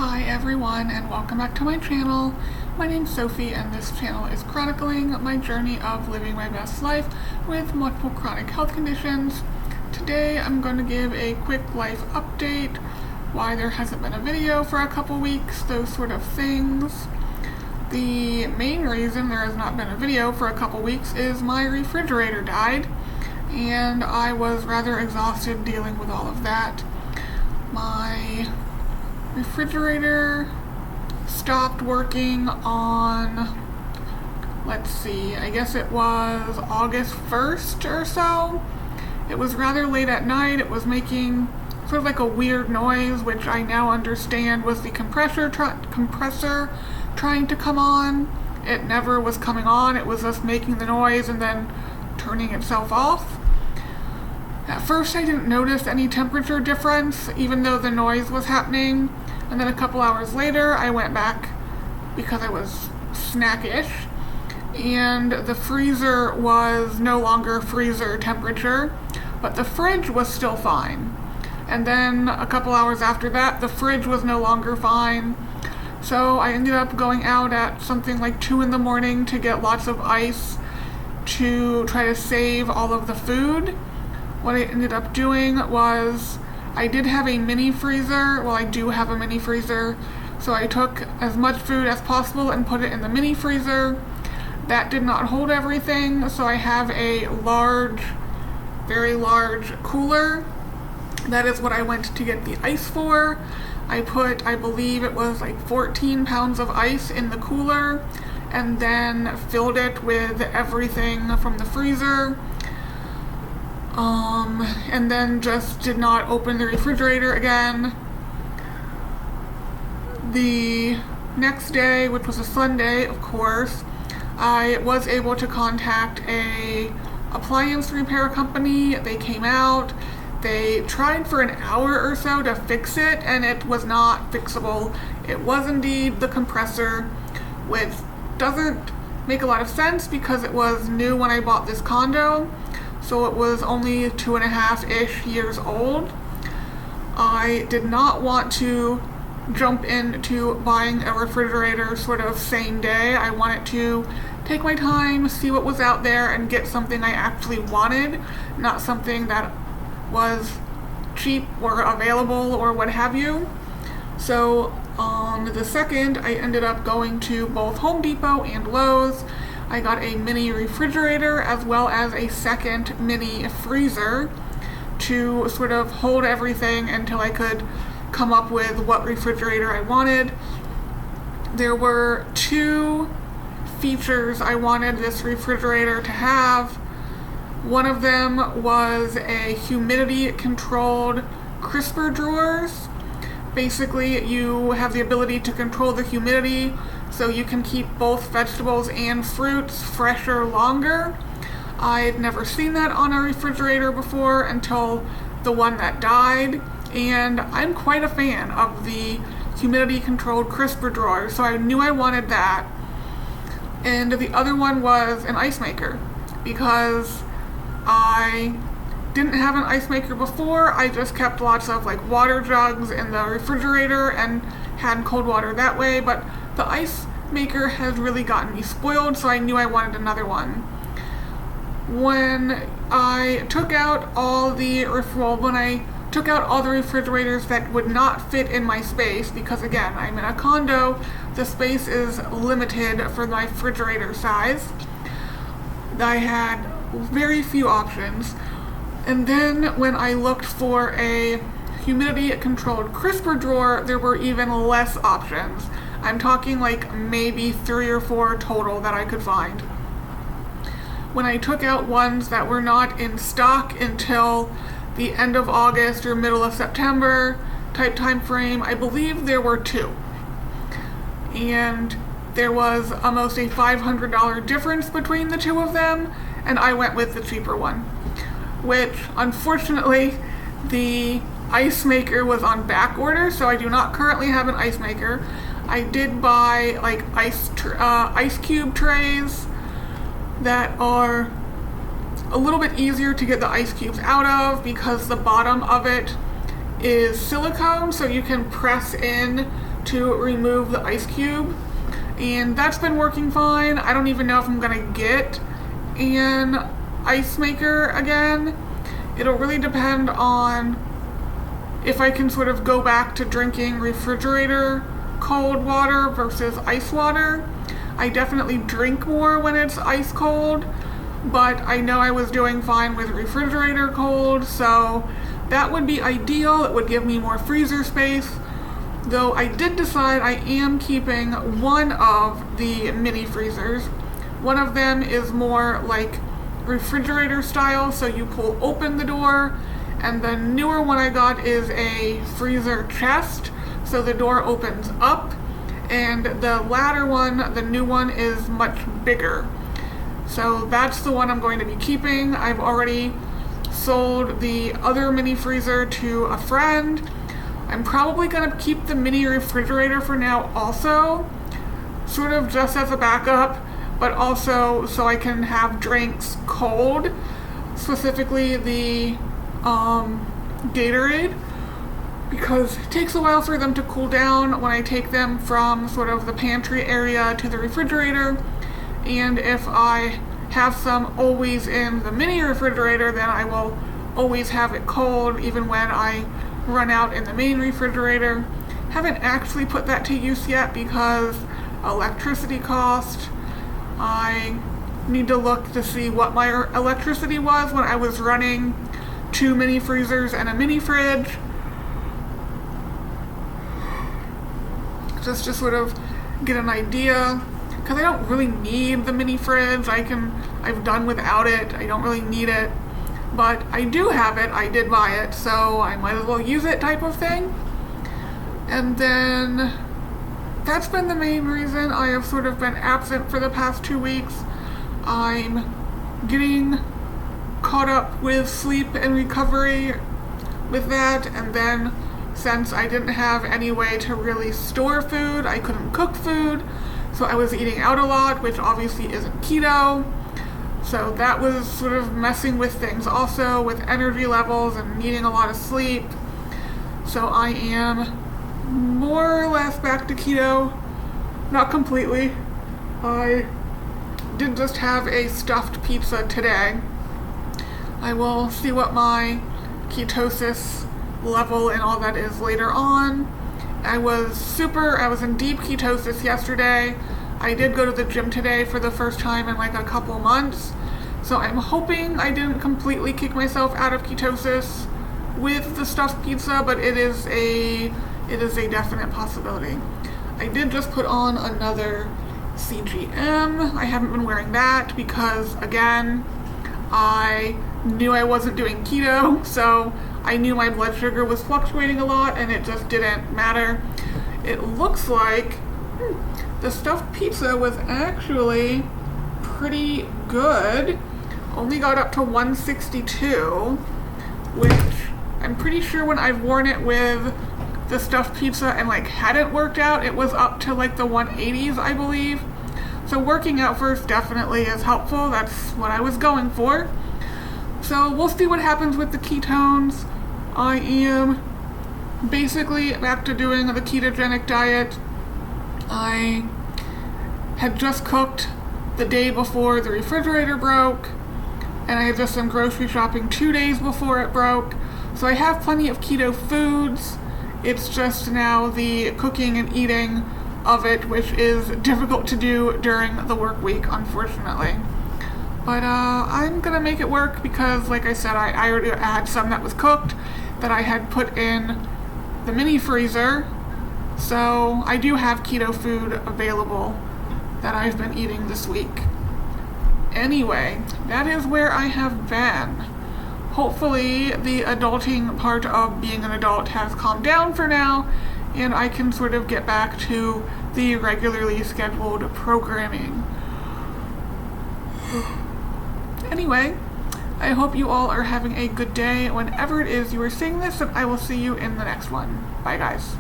Hi everyone, and welcome back to my channel. My name's Sophie, and this channel is chronicling my journey of living my best life with multiple chronic health conditions. Today I'm going to give a quick life update, why there hasn't been a video for a couple weeks, those sort of things. The main reason there has not been a video for a couple weeks is my refrigerator died, and I was rather exhausted dealing with all of that. My refrigerator stopped working on, I guess it was August 1st or so. It was rather late at night. It was making sort of like a weird noise, which I now understand was the compressor trying to come on. It never was coming on. It was just making the noise and then turning itself off. At first I didn't notice any temperature difference, even though the noise was happening. And then a couple hours later, I went back because I was snackish, and the freezer was no longer freezer temperature, but the fridge was still fine. And then a couple hours after that, the fridge was no longer fine. So I ended up going out at something like 2 in the morning to get lots of ice to try to save all of the food. What I ended up doing was, I did have a mini freezer. Well, I do have a mini freezer. So I took as much food as possible and put it in the mini freezer. That did not hold everything, so I have a large, very large cooler. That is what I went to get the ice for. I put, I believe it was like 14 pounds of ice in the cooler, and then filled it with everything from the freezer. And then just did not open the refrigerator again. The next day, which was a Sunday, of course, I was able to contact a appliance repair company. They came out. They tried for an hour or so to fix it, and it was not fixable. It was indeed the compressor, which doesn't make a lot of sense because it was new when I bought this condo. So it was only 2.5-ish years old. I did not want to jump into buying a refrigerator sort of same day. I wanted to take my time, see what was out there, and get something I actually wanted, not something that was cheap or available or what have you. So on the 2nd, I ended up going to both Home Depot and Lowe's. I got a mini refrigerator as well as a second mini freezer to sort of hold everything until I could come up with what refrigerator I wanted. There were 2 features I wanted this refrigerator to have. One of them was a humidity controlled crisper drawers. Basically, you have the ability to control the humidity so you can keep both vegetables and fruits fresher longer. I'd never seen that on a refrigerator before until the one that died, and I'm quite a fan of the humidity controlled crisper drawers, so I knew I wanted that. And the other one was an ice maker, because I didn't have an ice maker before. I just kept lots of water jugs in the refrigerator and had cold water that way, but the ice maker has really gotten me spoiled, so I knew I wanted another one. When I took out all the refrigerators that would not fit in my space, because again, I'm in a condo, the space is limited for my refrigerator size, I had very few options. And then when I looked for a humidity controlled crisper drawer, there were even less options. I'm talking maybe 3 or 4 total that I could find. When I took out ones that were not in stock until the end of August or middle of September type time frame, I believe there were 2. And there was almost a $500 difference between the 2 of them, and I went with the cheaper one, which unfortunately the ice maker was on back order, so I do not currently have an ice maker. I did buy ice cube trays that are a little bit easier to get the ice cubes out of because the bottom of it is silicone, so you can press in to remove the ice cube. And that's been working fine. I don't even know if I'm gonna get an ice maker again. It'll really depend on if I can sort of go back to drinking refrigerator cold water versus ice water. I definitely drink more when it's ice cold, but I know I was doing fine with refrigerator cold, so that would be ideal. It would give me more freezer space. Though I did decide I am keeping one of the mini freezers. One of them is more like refrigerator style, so you pull open the door, and the newer one I got is a freezer chest, so the door opens up, and the latter one, the new one, is much bigger. So that's the one I'm going to be keeping. I've already sold the other mini freezer to a friend. I'm probably going to keep the mini refrigerator for now also, sort of just as a backup, but also so I can have drinks cold, specifically the Gatorade, because it takes a while for them to cool down when I take them from sort of the pantry area to the refrigerator, and if I have some always in the mini refrigerator, then I will always have it cold even when I run out in the main refrigerator. Haven't actually put that to use yet because electricity cost. I need to look to see what my electricity was when I was running 2 mini freezers and a mini fridge. Just to sort of get an idea, because I don't really need the mini fridge. I've done without it. I don't really need it. But I do have it, I did buy it, so I might as well use it type of thing. And then that's been the main reason I have sort of been absent for the past 2 weeks. I'm getting caught up with sleep and recovery with that, and then since I didn't have any way to really store food, I couldn't cook food, so I was eating out a lot, which obviously isn't keto. So that was sort of messing with things also, with energy levels and needing a lot of sleep. So I am more or less back to keto. Not completely. I did just have a stuffed pizza today. I will see what my ketosis level and all that is later on. I was in deep ketosis yesterday. I did go to the gym today for the first time in like a couple months, so I'm hoping I didn't completely kick myself out of ketosis with the stuffed pizza, but it is a definite possibility. I did just put on another CGM. I haven't been wearing that because, again, I knew I wasn't doing keto, so I knew my blood sugar was fluctuating a lot and it just didn't matter. It looks like the stuffed pizza was actually pretty good. Only got up to 162, which I'm pretty sure when I've worn it with the stuffed pizza and like hadn't worked out, it was up to like the 180s, I believe. So working out first definitely is helpful. That's what I was going for. So we'll see what happens with the ketones. I am basically back to doing the ketogenic diet. I had just cooked the day before the refrigerator broke, and I had just done grocery shopping 2 days before it broke. So I have plenty of keto foods. It's just now the cooking and eating of it, which is difficult to do during the work week, unfortunately. But I'm gonna make it work because, like I said, I already had some that was cooked that I had put in the mini freezer. So I do have keto food available that I've been eating this week. Anyway, that is where I have been. Hopefully the adulting part of being an adult has calmed down for now, and I can sort of get back to the regularly scheduled programming. Anyway, I hope you all are having a good day whenever it is you are seeing this, and I will see you in the next one. Bye, guys.